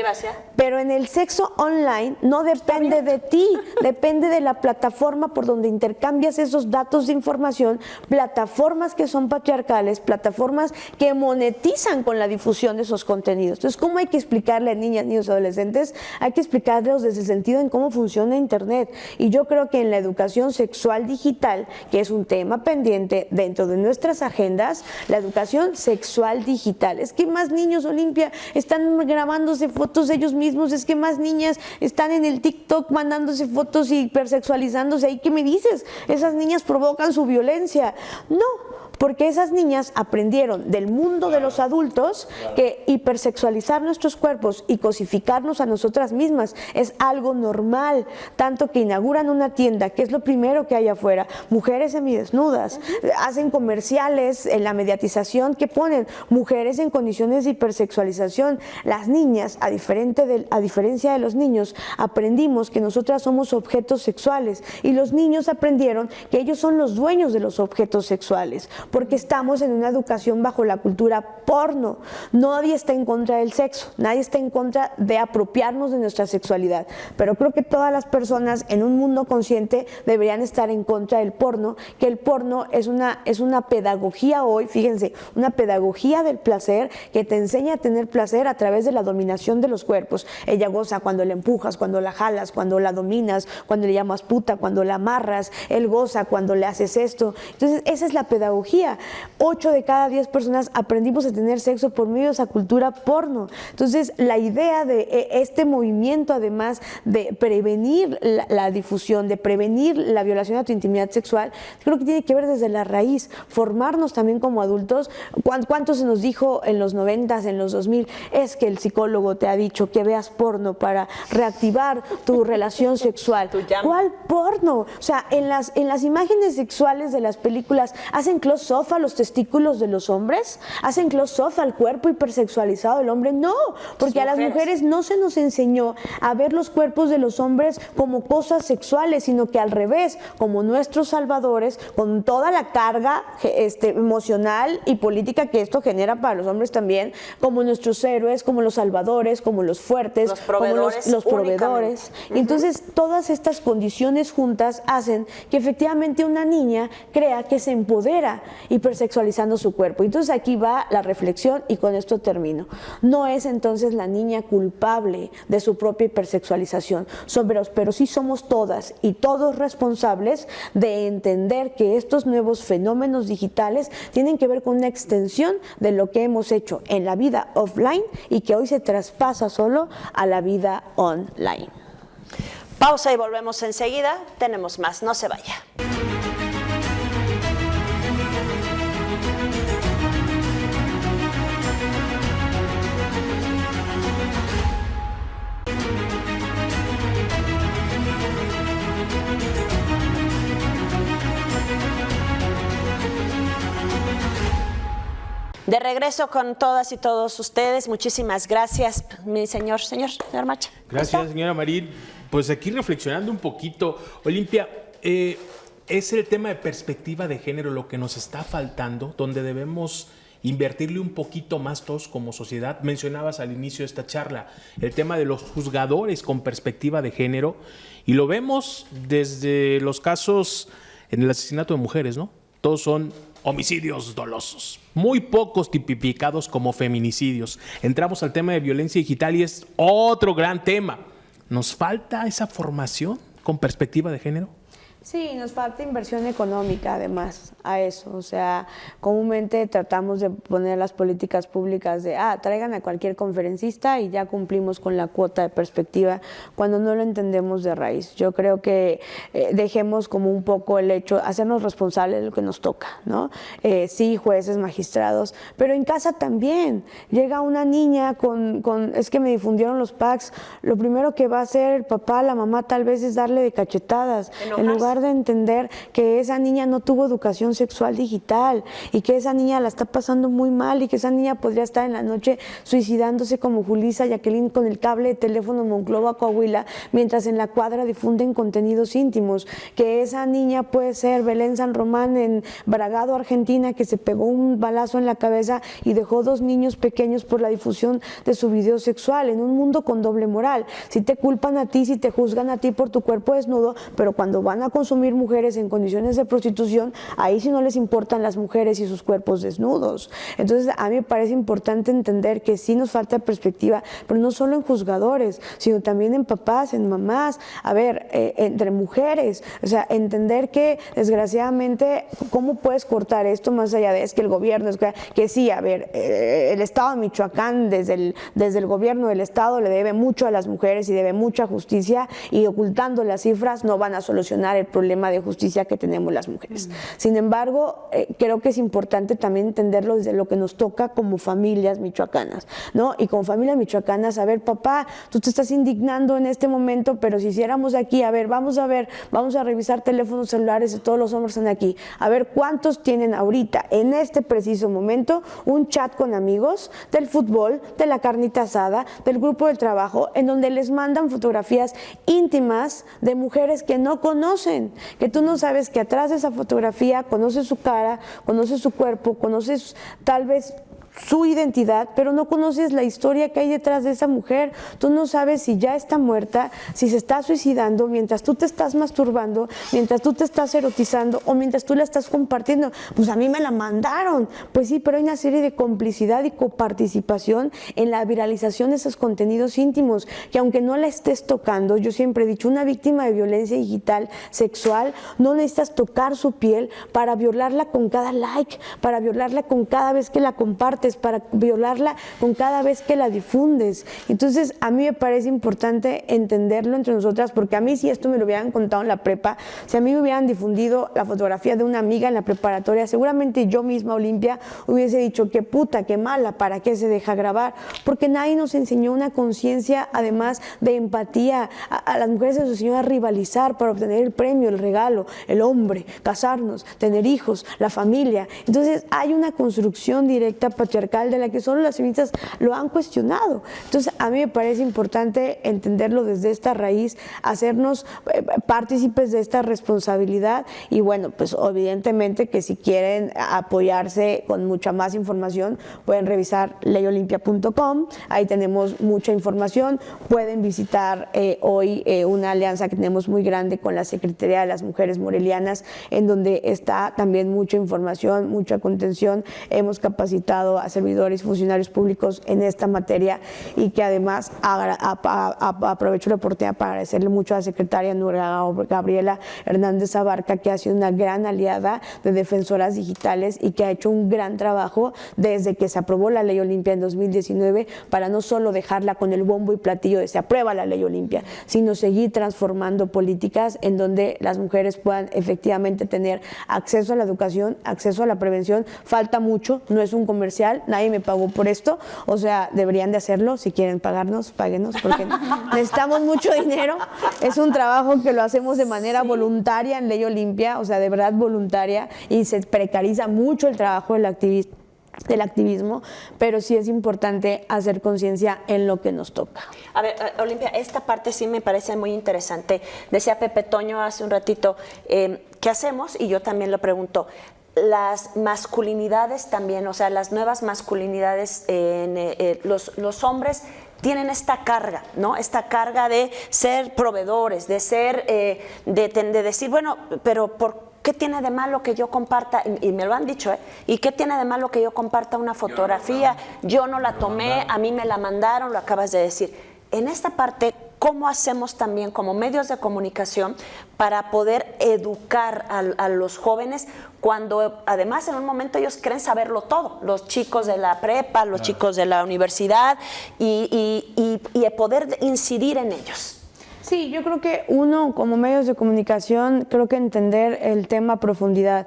Pero en el sexo online no depende de ti, depende de la plataforma por donde intercambias esos datos de información, plataformas que son patriarcales, plataformas que monetizan con la difusión de esos contenidos. Entonces, ¿cómo hay que explicarle a niñas, niños, adolescentes? Hay que explicarles desde el sentido en cómo funciona Internet. Y yo creo que en la educación sexual digital, que es un tema pendiente dentro de nuestras agendas, la educación sexual digital. Es que más niños, Olimpia, están grabándose fotos de ellos mismos, es que más niñas están en el TikTok mandándose fotos y hipersexualizándose. ¿Y qué me dices? Esas niñas provocan su violencia. No, porque esas niñas aprendieron del mundo de los adultos que hipersexualizar nuestros cuerpos y cosificarnos a nosotras mismas es algo normal, tanto que inauguran una tienda, que es lo primero que hay afuera, mujeres semidesnudas, hacen comerciales en la mediatización que ponen mujeres en condiciones de hipersexualización. Las niñas, a diferencia de los niños, aprendimos que nosotras somos objetos sexuales y los niños aprendieron que ellos son los dueños de los objetos sexuales, porque estamos en una educación bajo la cultura porno. Nadie está en contra del sexo, nadie está en contra de apropiarnos de nuestra sexualidad, pero creo que todas las personas en un mundo consciente deberían estar en contra del porno, que el porno es una pedagogía hoy, fíjense, una pedagogía del placer que te enseña a tener placer a través de la dominación de los cuerpos. Ella goza cuando la empujas, cuando la jalas, cuando la dominas, cuando le llamas puta, cuando la amarras, él goza cuando le haces esto. Entonces esa es la pedagogía. 8 de cada 10 personas aprendimos a tener sexo por medio de esa cultura porno. Entonces la idea de este movimiento, además de prevenir la difusión, de prevenir la violación a tu intimidad sexual, creo que tiene que ver desde la raíz, formarnos también como adultos. ¿Cuánto se nos dijo en los 90s, en los 2000? Es que el psicólogo te ha dicho que veas porno para reactivar tu relación sexual. ¿Cuál porno? O sea, en las imágenes sexuales de las películas, ¿hacen close-up a los testículos de los hombres? ¿Hacen close-up al cuerpo hipersexualizado del hombre? No, porque a las mujeres no se nos enseñó a ver los cuerpos de los hombres como cosas sexuales, sino que al revés, como nuestros salvadores, con toda la carga emocional y política que esto genera para los hombres también, como nuestros héroes, como los salvadores, como los fuertes, como los proveedores. Y entonces todas estas condiciones juntas hacen que efectivamente una niña crea que se empodera hipersexualizando su cuerpo. Entonces aquí va la reflexión y con esto termino. No es entonces la niña culpable de su propia hipersexualización, pero sí somos todas y todos responsables de entender que estos nuevos fenómenos digitales tienen que ver con una extensión de lo que hemos hecho en la vida offline y que hoy se traspasa solo a la vida online. Pausa y volvemos enseguida. Tenemos más, no se vaya. De regreso con todas y todos ustedes, muchísimas gracias, mi señor Macha. Gracias, señora Marín. Pues aquí reflexionando un poquito, Olimpia, es el tema de perspectiva de género lo que nos está faltando, donde debemos invertirle un poquito más todos como sociedad. Mencionabas al inicio de esta charla el tema de los juzgadores con perspectiva de género, y lo vemos desde los casos en el asesinato de mujeres, ¿no? Todos son homicidios dolosos, muy pocos tipificados como feminicidios. Entramos al tema de violencia digital y es otro gran tema. ¿Nos falta esa formación con perspectiva de género? Sí, nos falta inversión económica además a eso. O sea, comúnmente tratamos de poner las políticas públicas de, traigan a cualquier conferencista y ya cumplimos con la cuota de perspectiva, cuando no lo entendemos de raíz. Yo creo que dejemos como un poco el hecho, hacernos responsables de lo que nos toca, ¿no? Sí, jueces, magistrados, pero en casa también. Llega una niña es que me difundieron los packs, lo primero que va a hacer el papá, la mamá tal vez es darle de cachetadas, en lugar de entender que esa niña no tuvo educación sexual digital y que esa niña la está pasando muy mal y que esa niña podría estar en la noche suicidándose como Julissa Jacqueline con el cable de teléfono en Monclova, Coahuila, mientras en la cuadra difunden contenidos íntimos, que esa niña puede ser Belén San Román en Bragado, Argentina, que se pegó un balazo en la cabeza y dejó 2 niños pequeños por la difusión de su video sexual, en un mundo con doble moral. Si te culpan a ti, si te juzgan a ti por tu cuerpo desnudo, pero cuando van a consumir mujeres en condiciones de prostitución, ahí sí no les importan las mujeres y sus cuerpos desnudos. Entonces, a mí me parece importante entender que sí nos falta perspectiva, pero no solo en juzgadores, sino también en papás, en mamás, entre mujeres. O sea, entender que, desgraciadamente, ¿cómo puedes cortar esto más allá de que el gobierno, que sí, el Estado de Michoacán, desde el gobierno del Estado, le debe mucho a las mujeres y debe mucha justicia, y ocultando las cifras no van a solucionar el problema de justicia que tenemos las mujeres. Sin embargo, creo que es importante también entenderlo desde lo que nos toca como familias michoacanas, ¿no? Y como familias michoacanas, papá, tú te estás indignando en este momento, pero si hiciéramos aquí, vamos a revisar teléfonos celulares de todos los hombres que están aquí, a ver cuántos tienen ahorita, en este preciso momento, un chat con amigos del fútbol, de la carnita asada, del grupo del trabajo, en donde les mandan fotografías íntimas de mujeres que no conocen, que tú no sabes que atrás de esa fotografía conoces su cara, conoces su cuerpo, conoces tal vez su identidad, pero no conoces la historia que hay detrás de esa mujer. Tú no sabes si ya está muerta, si se está suicidando, mientras tú te estás masturbando, mientras tú te estás erotizando o mientras tú la estás compartiendo. Pues a mí me la mandaron. Pues sí, pero hay una serie de complicidad y coparticipación en la viralización de esos contenidos íntimos, que aunque no la estés tocando, yo siempre he dicho, una víctima de violencia digital sexual, no necesitas tocar su piel para violarla con cada like, para violarla con cada vez que la compartes, para violarla con cada vez que la difundes. Entonces, a mí me parece importante entenderlo entre nosotras, porque a mí, si esto me lo hubieran contado en la prepa, si a mí me hubieran difundido la fotografía de una amiga en la preparatoria, seguramente yo misma, Olimpia, hubiese dicho, qué puta, qué mala, ¿para qué se deja grabar? Porque nadie nos enseñó una conciencia, además de empatía. A las mujeres se nos enseñó a rivalizar para obtener el premio, el regalo, el hombre, casarnos, tener hijos, la familia. Entonces, hay una construcción directa patriarcal de la que solo las feministas lo han cuestionado. Entonces, a mí me parece importante entenderlo desde esta raíz, hacernos partícipes de esta responsabilidad, y bueno, pues evidentemente que si quieren apoyarse con mucha más información, pueden revisar leyolimpia.com, ahí tenemos mucha información. Pueden visitar hoy una alianza que tenemos muy grande con la Secretaría de las Mujeres Morelianas, en donde está también mucha información, mucha contención. Hemos capacitado a servidores y funcionarios públicos en esta materia, y que además aprovecho la oportunidad para agradecerle mucho a la secretaria Nura Gabriela Hernández Abarca, que ha sido una gran aliada de defensoras digitales y que ha hecho un gran trabajo desde que se aprobó la Ley Olimpia en 2019, para no solo dejarla con el bombo y platillo de se aprueba la Ley Olimpia, sino seguir transformando políticas en donde las mujeres puedan efectivamente tener acceso a la educación, acceso a la prevención. Falta mucho, no es un comercial, nadie me pagó por esto, o sea, deberían de hacerlo. Si quieren pagarnos, páguenos, porque necesitamos mucho dinero. Es un trabajo que lo hacemos de manera voluntaria en Ley Olimpia, o sea, de verdad voluntaria, y se precariza mucho el trabajo del activismo, pero sí es importante hacer conciencia en lo que nos toca. A ver, Olimpia, esta parte sí me parece muy interesante. Decía Pepe Toño hace un ratito, ¿qué hacemos? Y yo también lo pregunto. las masculinidades también, o sea, las nuevas masculinidades, los hombres tienen esta carga, ¿no? Esta carga de ser proveedores, de ser, de decir, bueno, pero ¿por qué tiene de malo que yo comparta? Y me lo han dicho, ¿eh? ¿Y qué tiene de malo que yo comparta una fotografía? Yo no la tomé, a mí me la mandaron, lo acabas de decir. En esta parte, ¿cómo hacemos también como medios de comunicación para poder educar a los jóvenes cuando además en un momento ellos creen saberlo todo? Los chicos de la prepa, los chicos de la universidad y poder incidir en ellos. Sí, yo creo que uno, como medios de comunicación, creo que entender el tema a profundidad.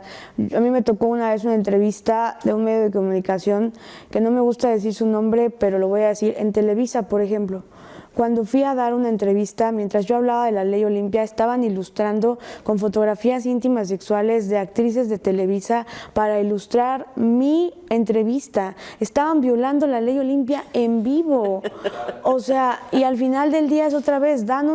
A mí me tocó una vez una entrevista de un medio de comunicación, que no me gusta decir su nombre, pero lo voy a decir, en Televisa, por ejemplo. Cuando fui a dar una entrevista, mientras yo hablaba de la Ley Olimpia, estaban ilustrando con fotografías íntimas sexuales de actrices de Televisa para ilustrar mi entrevista. Estaban violando la Ley Olimpia en vivo. O sea, y al final del día es otra vez, dan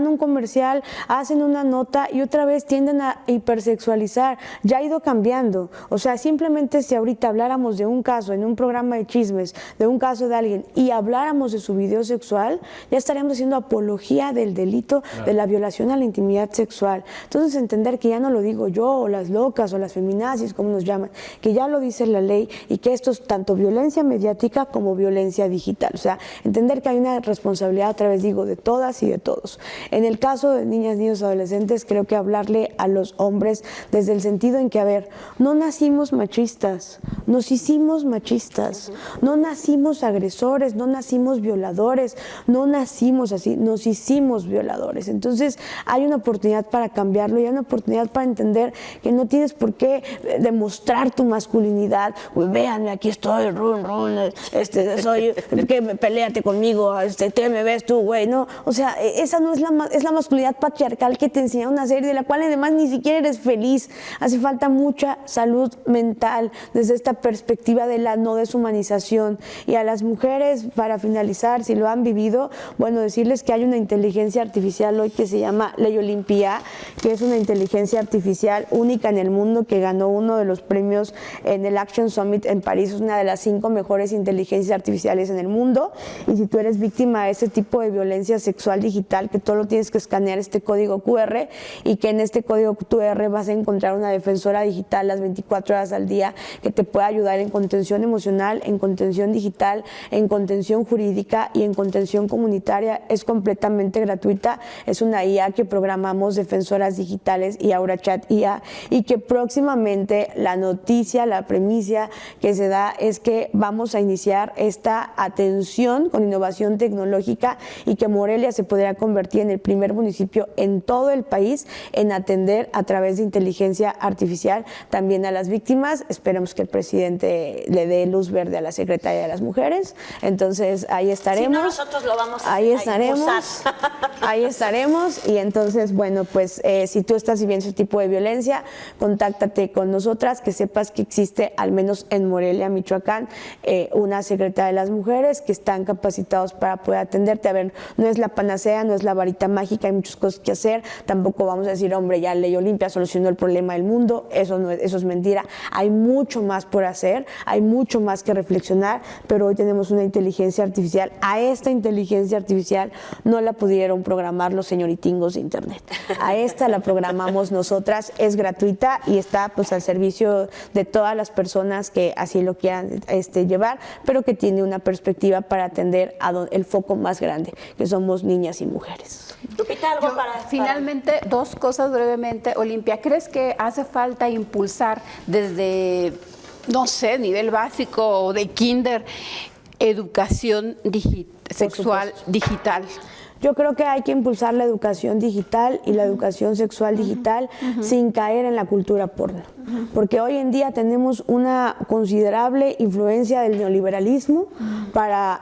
un comercial, hacen una nota y otra vez tienden a hipersexualizar. Ya ha ido cambiando. O sea, simplemente si ahorita habláramos de un caso en un programa de chismes, de un caso de alguien y habláramos de su video sexual, ya estaríamos haciendo apología del delito de la violación a la intimidad sexual. Entonces entender que ya no lo digo yo o las locas o las feminazis, como nos llaman, que ya lo dice la ley y que esto es tanto violencia mediática como violencia digital. O sea, entender que hay una responsabilidad, otra vez digo, de todas y de todos. En el caso de niñas, niños, adolescentes, creo que hablarle a los hombres desde el sentido en que, a ver, no nacimos machistas, nos hicimos machistas, no nacimos agresores, no nacimos violadores, no nacimos así, nos hicimos violadores. Entonces hay una oportunidad para cambiarlo y hay una oportunidad para entender que no tienes por qué demostrar tu masculinidad. Pues véanme, aquí estoy, soy, que peleate conmigo, ¿qué me ves tú, güey? No, o sea, esa no es la masculinidad patriarcal que te enseña una serie de la cual además ni siquiera eres feliz. Hace falta mucha salud mental desde esta perspectiva de la no deshumanización. Y a las mujeres, para finalizar, si lo han vivido, bueno, decirles que hay una inteligencia artificial hoy que se llama Ley Olimpia, que es una inteligencia artificial única en el mundo, que ganó uno de los premios en el Action Summit en París. Es una de las 5 mejores inteligencias artificiales en el mundo. Y si tú eres víctima de ese tipo de violencia sexual digital, que todo lo tienes que escanear este código QR y que en este código QR vas a encontrar una defensora digital las 24 horas al día que te pueda ayudar en contención emocional, en contención digital, en contención jurídica y en contención comunitaria. Es completamente gratuita, es una IA que programamos, defensoras digitales y AuraChat IA, y que próximamente la noticia, la premisa que se da es que vamos a iniciar esta atención con innovación tecnológica y que Morelia se podrá convertir en el primer municipio en todo el país en atender a través de inteligencia artificial también a las víctimas. Esperemos que el presidente le dé luz verde a la Secretaría de las Mujeres. Entonces ahí estaremos. Si no, nosotros lo vamos ahí estaremos, ahí estaremos. Y entonces, bueno, pues si tú estás viviendo ese tipo de violencia, contáctate con nosotras, que sepas que existe, al menos en Morelia, Michoacán, una Secretaría de las Mujeres que están capacitados para poder atenderte. A ver, no es la panacea, no es la varita mágica, hay muchas cosas que hacer. Tampoco vamos a decir, hombre, ya Ley Olimpia solucionó el problema del mundo. Eso no es, eso es mentira. Hay mucho más por hacer, hay mucho más que reflexionar, pero hoy tenemos una inteligencia artificial. A esta inteligencia artificial no la pudieron programar los señoritingos de internet. A esta la programamos nosotras, es gratuita y está pues al servicio de todas las personas que así lo quieran llevar, pero que tiene una perspectiva para atender a el foco más grande, que somos niñas y mujeres. Lupita, algo finalmente, 2 cosas brevemente. Olimpia, ¿crees que hace falta impulsar desde, no sé, nivel básico o de kinder, educación sexual digital? Yo creo que hay que impulsar la educación digital y la educación sexual digital sin caer en la cultura porno. Porque hoy en día tenemos una considerable influencia del neoliberalismo para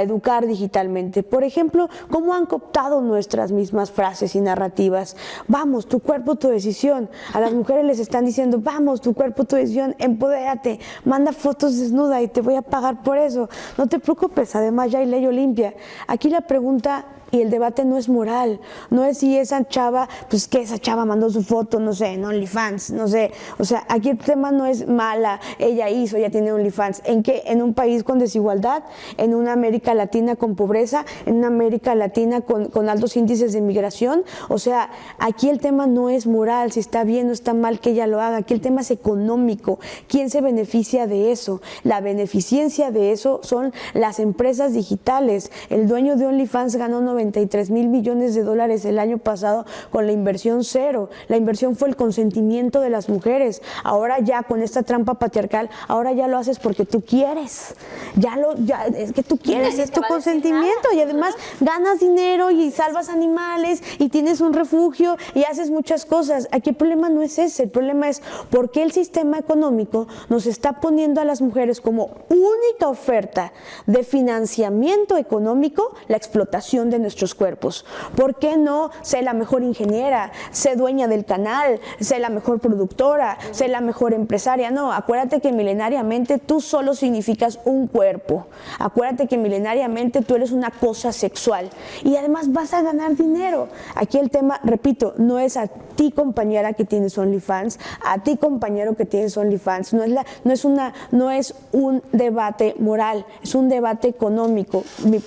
educar digitalmente. Por ejemplo, cómo han cooptado nuestras mismas frases y narrativas. Vamos, tu cuerpo, tu decisión. A las mujeres les están diciendo, vamos, tu cuerpo, tu decisión, empodérate, manda fotos desnuda y te voy a pagar por eso. No te preocupes, además ya hay Ley Olimpia. Aquí la pregunta y el debate no es moral, no es si esa chava, pues que esa chava mandó su foto, no sé, en OnlyFans, no sé, o sea, aquí el tema no es mala, ella tiene OnlyFans, ¿en qué? En un país con desigualdad, en una América Latina con pobreza, en una América Latina con altos índices de migración, o sea, aquí el tema no es moral, si está bien o está mal que ella lo haga, aquí el tema es económico, ¿quién se beneficia de eso? La beneficencia de eso son las empresas digitales. El dueño de OnlyFans ganó 93 mil millones de dólares el año pasado con la inversión cero. La inversión fue el consentimiento de las mujeres. Ahora ya con esta trampa patriarcal, ahora ya lo haces porque tú quieres. Es que tú quieres, es tu consentimiento y además ganas dinero y salvas animales y tienes un refugio y haces muchas cosas. Aquí el problema no es ese, el problema es por qué el sistema económico nos está poniendo a las mujeres como única oferta de financiamiento económico la explotación de nuestros cuerpos. ¿Por qué no sé la mejor ingeniera, sé dueña del canal, sé la mejor productora, sé la mejor empresaria? No, acuérdate que milenariamente tú solo significas un cuerpo. Acuérdate que milenariamente tú eres una cosa sexual y además vas a ganar dinero. Aquí el tema, repito, no es a ti compañera que tienes OnlyFans, a ti compañero que tienes OnlyFans, no es un debate moral, es un debate económico.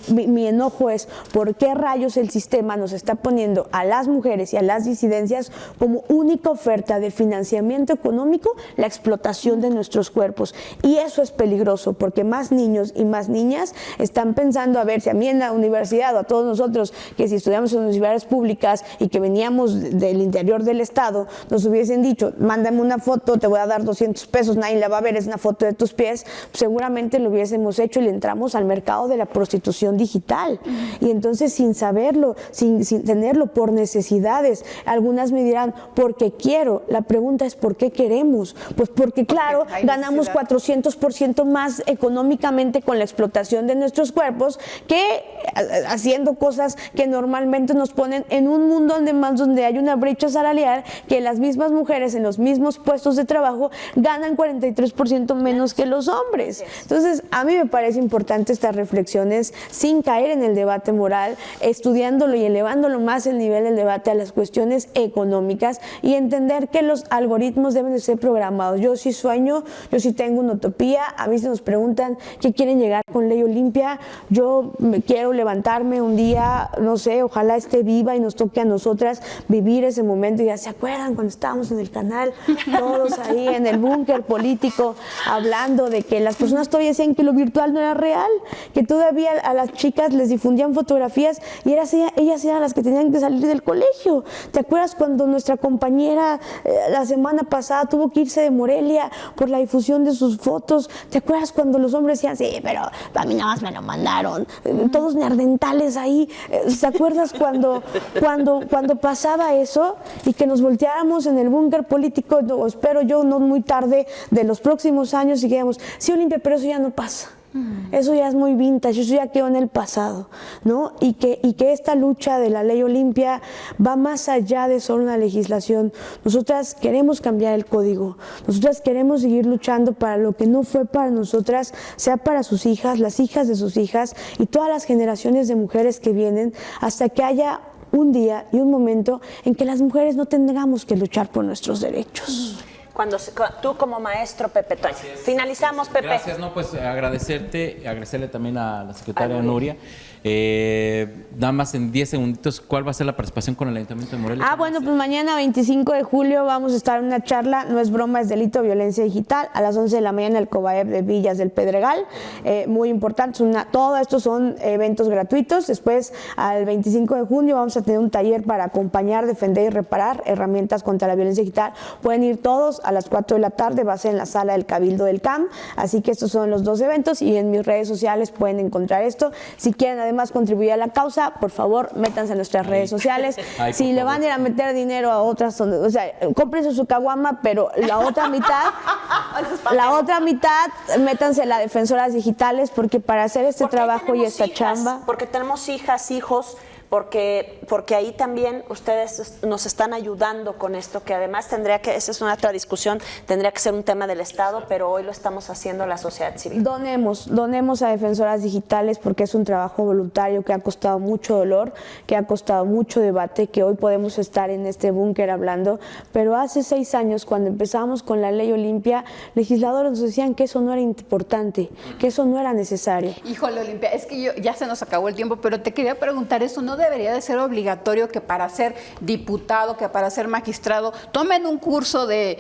Mi enojo es por qué rayos el sistema nos está poniendo a las mujeres y a las disidencias como única oferta de financiamiento económico la explotación de nuestros cuerpos. Y eso es peligroso porque más niños y más niñas están pensando, a ver, si a mí en la universidad o a todos nosotros que si estudiamos en universidades públicas y que veníamos del interior del estado, nos hubiesen dicho, mándame una foto, te voy a dar 200 pesos, nadie la va a ver, es una foto de tus pies, seguramente lo hubiésemos hecho y le entramos al mercado de la prostitución digital. Y entonces sin saberlo, sin tenerlo, por necesidades, algunas me dirán, porque quiero. La pregunta es, ¿por qué queremos? Pues porque claro, ganamos 400% más económicamente con la explotación de nuestros cuerpos que haciendo cosas que normalmente nos ponen en un mundo donde hay una brecha salarial, que las mismas mujeres en los mismos puestos de trabajo ganan 43% menos que los hombres. Entonces, a mí me parece importante estas reflexiones sin caer en el debate moral, estudiándolo y elevándolo más el nivel del debate a las cuestiones económicas y entender que los algoritmos deben de ser programados. Yo sí sueño, yo sí tengo una utopía. A mí se nos preguntan qué quieren llegar con Ley Olimpia. Yo quiero levantarme un día, no sé, ojalá esté viva y nos toque a nosotras vivir ese momento. Ya se acuerdan cuando estábamos en el canal, todos ahí en el búnker político, hablando de que las personas todavía decían que lo virtual no era real, que todavía a las chicas les difundían fotografías y ellas eran las que tenían que salir del colegio. ¿Te acuerdas cuando nuestra compañera la semana pasada tuvo que irse de Morelia por la difusión de sus fotos? ¿Te acuerdas cuando los hombres decían, sí, pero a mí nada más me lo mandaron? Todos neandertales ahí. ¿Te acuerdas cuando pasaba eso y que nos volteáramos en el búnker político, no, espero yo, no muy tarde de los próximos años y que digamos, sí, Olimpia, pero eso ya no pasa? Eso ya es muy vintage, eso ya quedó en el pasado, ¿no? Y que esta lucha de la Ley Olimpia va más allá de solo una legislación. Nosotras queremos cambiar el código, nosotras queremos seguir luchando para lo que no fue para nosotras, sea para sus hijas, las hijas de sus hijas y todas las generaciones de mujeres que vienen, hasta que haya un día y un momento en que las mujeres no tengamos que luchar por nuestros derechos. Tú como maestro, Pepe Toño. Finalizamos, Pepe. Gracias, no, pues agradecerle también a la secretaria Nuria. Nada más en 10 segunditos, ¿cuál va a ser la participación con el Ayuntamiento de Morelia? Bueno, pues mañana 25 de julio vamos a estar en una charla, no es broma, es delito de violencia digital, a las 11 de la mañana en el COBAEP de Villas del Pedregal, muy importante, todo esto son eventos gratuitos. Después, al 25 de junio vamos a tener un taller para acompañar, defender y reparar herramientas contra la violencia digital. Pueden ir todos a las 4 de la tarde, va a ser en la sala del Cabildo del CAM, así que estos son los dos eventos y en mis redes sociales pueden encontrar esto. Si quieren además contribuir a la causa, por favor, métanse en nuestras redes sociales. Si le van a ir a meter dinero a otras, o sea, cómprense su caguama, pero la otra mitad, métanse a las defensoras digitales, porque para hacer este trabajo y esta chamba. Porque tenemos hijas, hijos porque ahí también ustedes nos están ayudando con esto, que además esa es una otra discusión, tendría que ser un tema del Estado, pero hoy lo estamos haciendo la sociedad civil. Donemos a Defensoras Digitales porque es un trabajo voluntario que ha costado mucho dolor, que ha costado mucho debate, que hoy podemos estar en este búnker hablando, pero hace 6 años cuando empezamos con la ley Olimpia, legisladores nos decían que eso no era importante, que eso no era necesario. Híjole, Olimpia, es que ya se nos acabó el tiempo, pero te quería preguntar, ¿eso no debería de ser obligatorio que para ser diputado, que para ser magistrado, tomen un curso de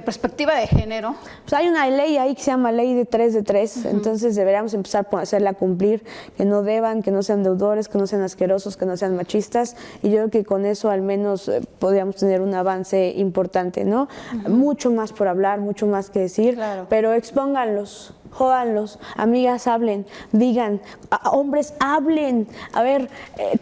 perspectiva de género? Pues hay una ley ahí que se llama Ley de 3 de 3, entonces deberíamos empezar por hacerla cumplir, que no deban, que no sean deudores, que no sean asquerosos, que no sean machistas, y yo creo que con eso al menos podríamos tener un avance importante, ¿no? Mucho más por hablar, mucho más que decir, claro, pero expónganlos. Jódanlos, amigas, hablen, digan, hombres, hablen. A ver,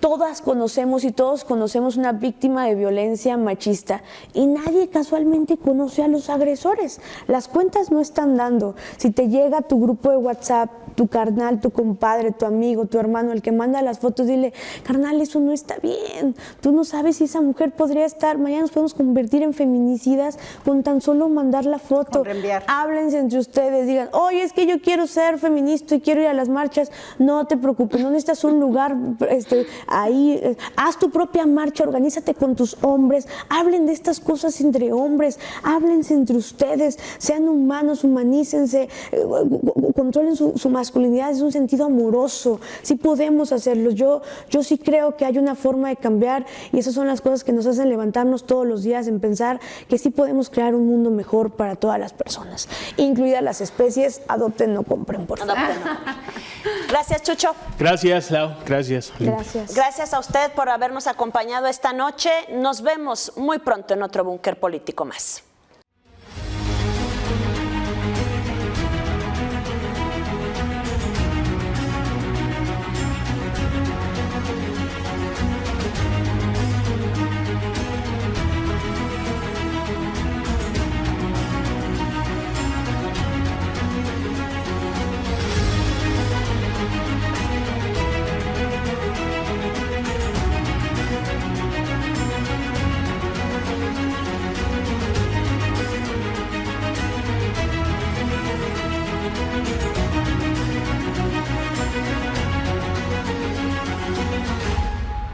todas conocemos y todos conocemos una víctima de violencia machista y nadie casualmente conoce a los agresores. Las cuentas no están dando. Si te llega a tu grupo de WhatsApp, tu carnal, tu compadre, tu amigo, tu hermano, el que manda las fotos, dile, carnal, eso no está bien. Tú no sabes si esa mujer podría estar, mañana nos podemos convertir en feminicidas con tan solo mandar la foto. Con reenviar. Háblense entre ustedes, digan, oye, es que yo quiero ser feminista y quiero ir a las marchas. No te preocupes, no necesitas un lugar ahí. Haz tu propia marcha, organízate con tus hombres, hablen de estas cosas entre hombres, háblense entre ustedes, sean humanos, humanícense, controlen su masculinidad, es un sentido amoroso. Sí podemos hacerlo. Yo sí creo que hay una forma de cambiar y esas son las cosas que nos hacen levantarnos todos los días en pensar que sí podemos crear un mundo mejor para todas las personas, incluidas las especies. Adopten, no compren, por favor. Gracias, Chucho. Gracias, Lau. Gracias. Gracias. Gracias a usted por habernos acompañado esta noche. Nos vemos muy pronto en otro Búnker Político más.